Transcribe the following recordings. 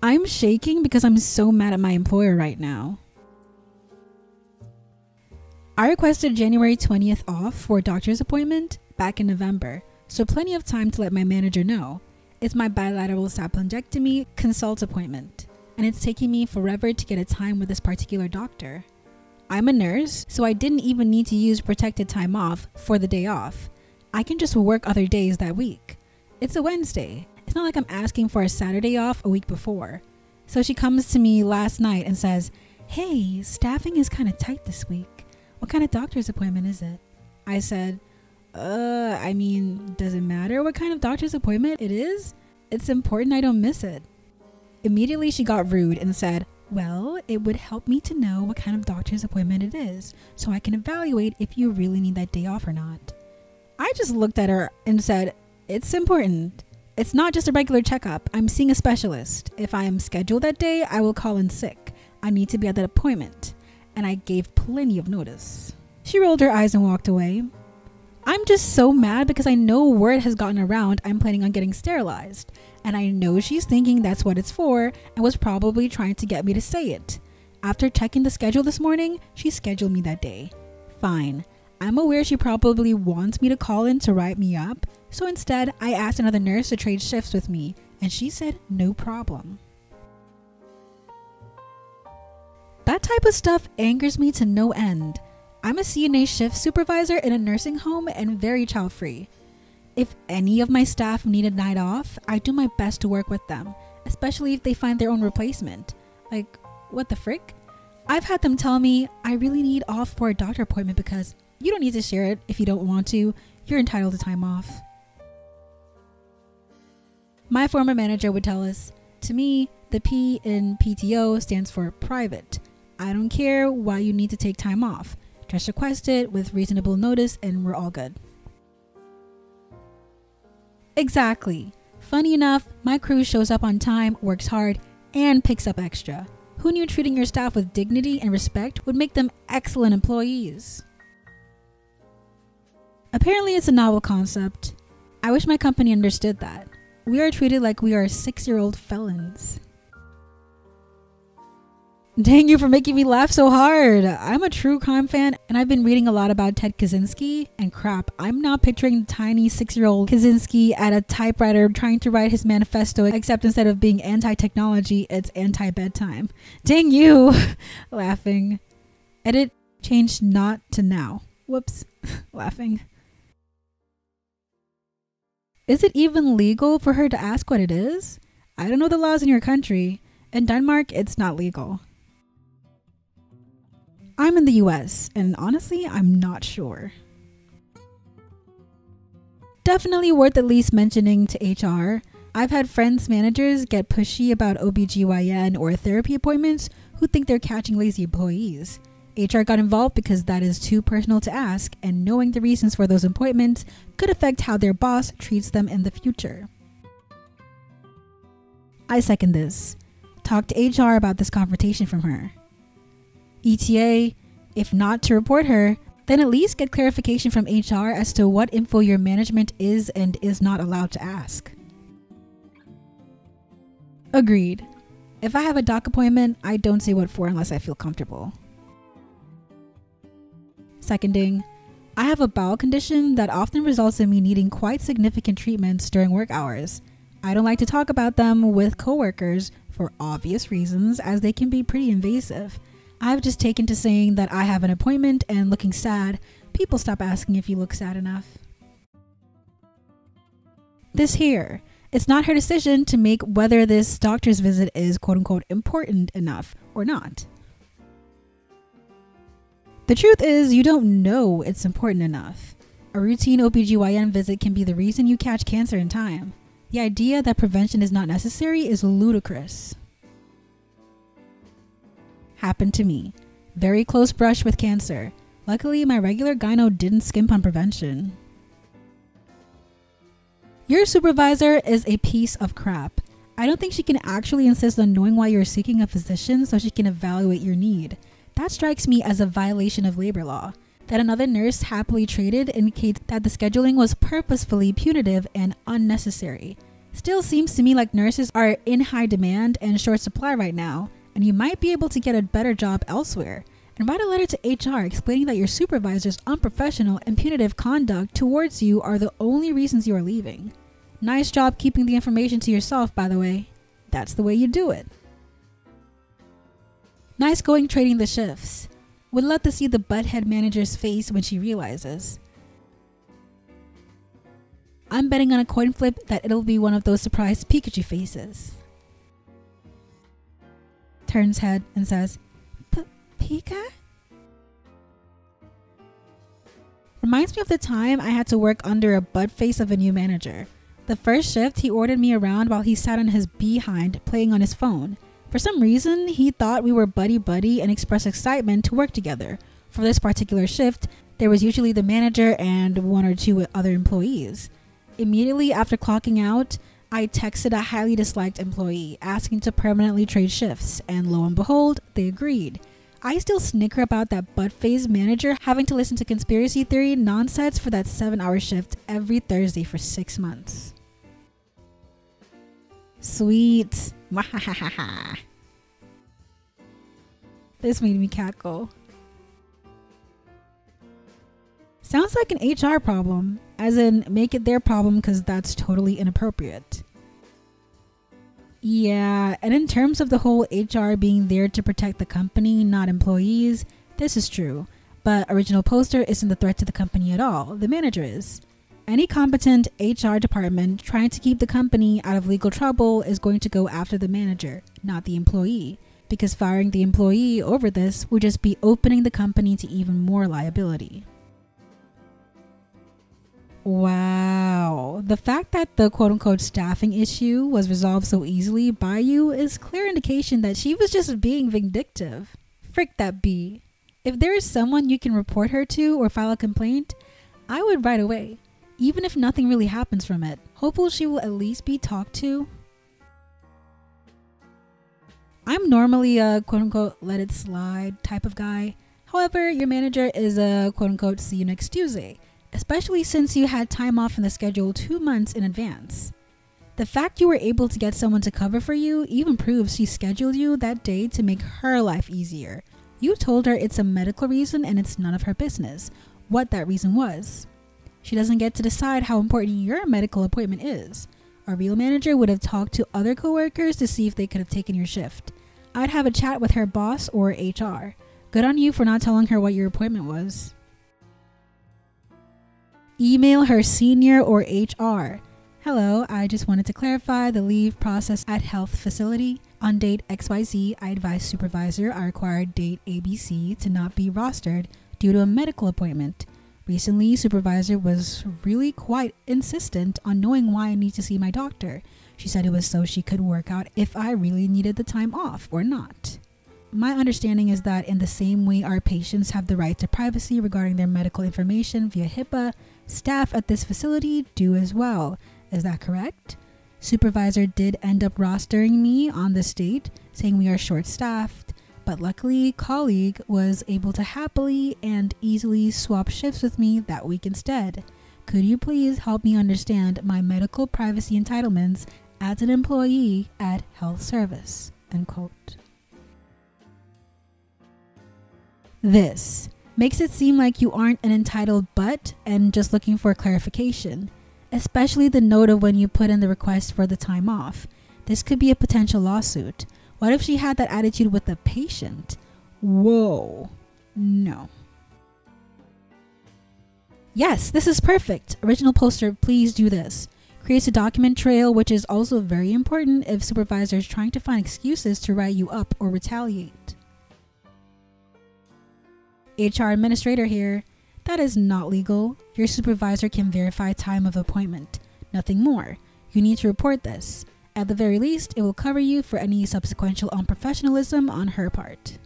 I'm shaking because I'm so mad at my employer right now. I requested January 20th off for a doctor's appointment back in November, so plenty of time to let my manager know. It's my bilateral sapropelvectomy consult appointment, and it's taking me forever to get a time with this particular doctor. I'm a nurse, so I didn't even need to use protected time off for the day off. I can just work other days that week. It's a Wednesday. It's not like I'm asking for a Saturday off a week before. So she comes to me last night and says, "Hey, staffing is kind of tight this week. What kind of doctor's appointment is it?" I said, does it matter what kind of doctor's appointment it is? It's important I don't miss it." Immediately she got rude and said, "Well, it would help me to know what kind of doctor's appointment it is, so I can evaluate if you really need that day off or not." I just looked at her and said, "It's important. It's not just a regular checkup. I'm seeing a specialist. If I am scheduled that day, I will call in sick. I need to be at that appointment." And I gave plenty of notice. She rolled her eyes and walked away. I'm just so mad because I know word has gotten around I'm planning on getting sterilized. And I know she's thinking that's what it's for and was probably trying to get me to say it. After checking the schedule this morning, she scheduled me that day. Fine. I'm aware she probably wants me to call in to write me up, so instead I asked another nurse to trade shifts with me, and she said no problem. That type of stuff angers me to no end. I'm a CNA shift supervisor in a nursing home and very child-free. If any of my staff need a night off, I do my best to work with them, especially if they find their own replacement. Like, what the frick? I've had them tell me I really need off for a doctor appointment because you don't need to share it if you don't want to. You're entitled to time off. My former manager would tell us, to me, the P in PTO stands for private. I don't care why you need to take time off. Just request it with reasonable notice and we're all good. Exactly. Funny enough, my crew shows up on time, works hard, and picks up extra. Who knew treating your staff with dignity and respect would make them excellent employees? Apparently it's a novel concept. I wish my company understood that. We are treated like we are 6-year-old felons. Dang you for making me laugh so hard. I'm a true crime fan and I've been reading a lot about Ted Kaczynski, and crap, I'm now picturing tiny 6-year-old Kaczynski at a typewriter trying to write his manifesto, except instead of being anti-technology, it's anti-bedtime. Dang you. Laughing. Edit, changed not to now. Whoops. Laughing. Is it even legal for her to ask what it is? I don't know the laws in your country. In Denmark, it's not legal. I'm in the US, and honestly, I'm not sure. Definitely worth at least mentioning to HR. I've had friends' managers get pushy about OBGYN or therapy appointments who think they're catching lazy employees. HR got involved because that is too personal to ask, and knowing the reasons for those appointments could affect how their boss treats them in the future. I second this. Talk to HR about this confrontation from her. ETA, if not to report her, then at least get clarification from HR as to what info your management is and is not allowed to ask. Agreed. If I have a doc appointment, I don't say what for unless I feel comfortable. Seconding, I have a bowel condition that often results in me needing quite significant treatments during work hours. I don't like to talk about them with coworkers for obvious reasons, as they can be pretty invasive. I've just taken to saying that I have an appointment and looking sad. People stop asking if you look sad enough. This here, it's not her decision to make whether this doctor's visit is quote-unquote important enough or not. The truth is, you don't know it's important enough. A routine OBGYN visit can be the reason you catch cancer in time. The idea that prevention is not necessary is ludicrous. Happened to me. Very close brush with cancer. Luckily, my regular gyno didn't skimp on prevention. Your supervisor is a piece of crap. I don't think she can actually insist on knowing why you're seeking a physician so she can evaluate your need. That strikes me as a violation of labor law. That another nurse happily traded indicates that the scheduling was purposefully punitive and unnecessary. Still seems to me like nurses are in high demand and short supply right now, and you might be able to get a better job elsewhere. And write a letter to HR explaining that your supervisor's unprofessional and punitive conduct towards you are the only reasons you are leaving. Nice job keeping the information to yourself, by the way. That's the way you do it. Nice going trading the shifts. Would love to see the butthead manager's face when she realizes. I'm betting on a coin flip that it'll be one of those surprised Pikachu faces. Turns head and says, Pika? Reminds me of the time I had to work under a butt face of a new manager. The first shift, he ordered me around while he sat on his behind playing on his phone. For some reason, he thought we were buddy-buddy and expressed excitement to work together. For this particular shift, there was usually the manager and one or two other employees. Immediately after clocking out, I texted a highly disliked employee asking to permanently trade shifts, and lo and behold, they agreed. I still snicker about that butt-faced manager having to listen to conspiracy theory nonsense for that 7-hour shift every Thursday for 6 months. Sweet. This made me cackle. Sounds like an HR problem, as in make it their problem because that's totally inappropriate. Yeah, and in terms of the whole HR being there to protect the company, not employees, this is true. But original poster isn't the threat to the company at all, the manager is. Any competent HR department trying to keep the company out of legal trouble is going to go after the manager, not the employee, because firing the employee over this would just be opening the company to even more liability. Wow, the fact that the quote-unquote staffing issue was resolved so easily by you is clear indication that she was just being vindictive. Frick that bee. If there is someone you can report her to or file a complaint, I would right away, even if nothing really happens from it. Hopefully she will at least be talked to. I'm normally a quote-unquote let it slide type of guy. However, your manager is a quote-unquote see you next Tuesday, especially since you had time off in the schedule 2 months in advance. The fact you were able to get someone to cover for you even proves she scheduled you that day to make her life easier. You told her it's a medical reason and it's none of her business what that reason was. She doesn't get to decide how important your medical appointment is. A real manager would have talked to other coworkers to see if they could have taken your shift. I'd have a chat with her boss or HR. Good on you for not telling her what your appointment was. Email her senior or HR. Hello, I just wanted to clarify the leave process at health facility. On date XYZ, I advised supervisor I required date ABC to not be rostered due to a medical appointment. Recently, supervisor was really quite insistent on knowing why I need to see my doctor. She said it was so she could work out if I really needed the time off or not. My understanding is that in the same way our patients have the right to privacy regarding their medical information via HIPAA, staff at this facility do as well. Is that correct? Supervisor did end up rostering me on this date, saying we are short-staffed, but luckily colleague was able to happily and easily swap shifts with me that week instead. Could you please help me understand my medical privacy entitlements as an employee at health service? End quote. This makes it seem like you aren't an entitled butt and just looking for clarification, especially the note of when you put in the request for the time off. This could be a potential lawsuit. What if she had that attitude with the patient? Whoa, no. Yes, this is perfect. Original poster, please do this. Creates a document trail, which is also very important if supervisor is trying to find excuses to write you up or retaliate. HR administrator here. That is not legal. Your supervisor can verify time of appointment. Nothing more. You need to report this. At the very least, it will cover you for any subsequent unprofessionalism on her part.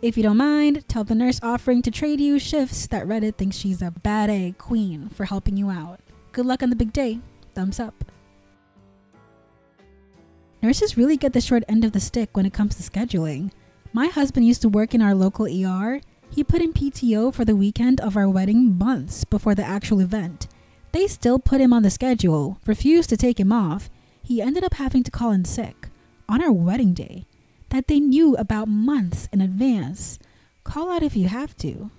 If you don't mind, tell the nurse offering to trade you shifts that Reddit thinks she's a bad egg queen for helping you out. Good luck on the big day. Thumbs up. Nurses really get the short end of the stick when it comes to scheduling. My husband used to work in our local ER. He put in PTO for the weekend of our wedding months before the actual event. they still put him on the schedule, refused to take him off. He ended up having to call in sick on our wedding day that they knew about months in advance. Call out if you have to.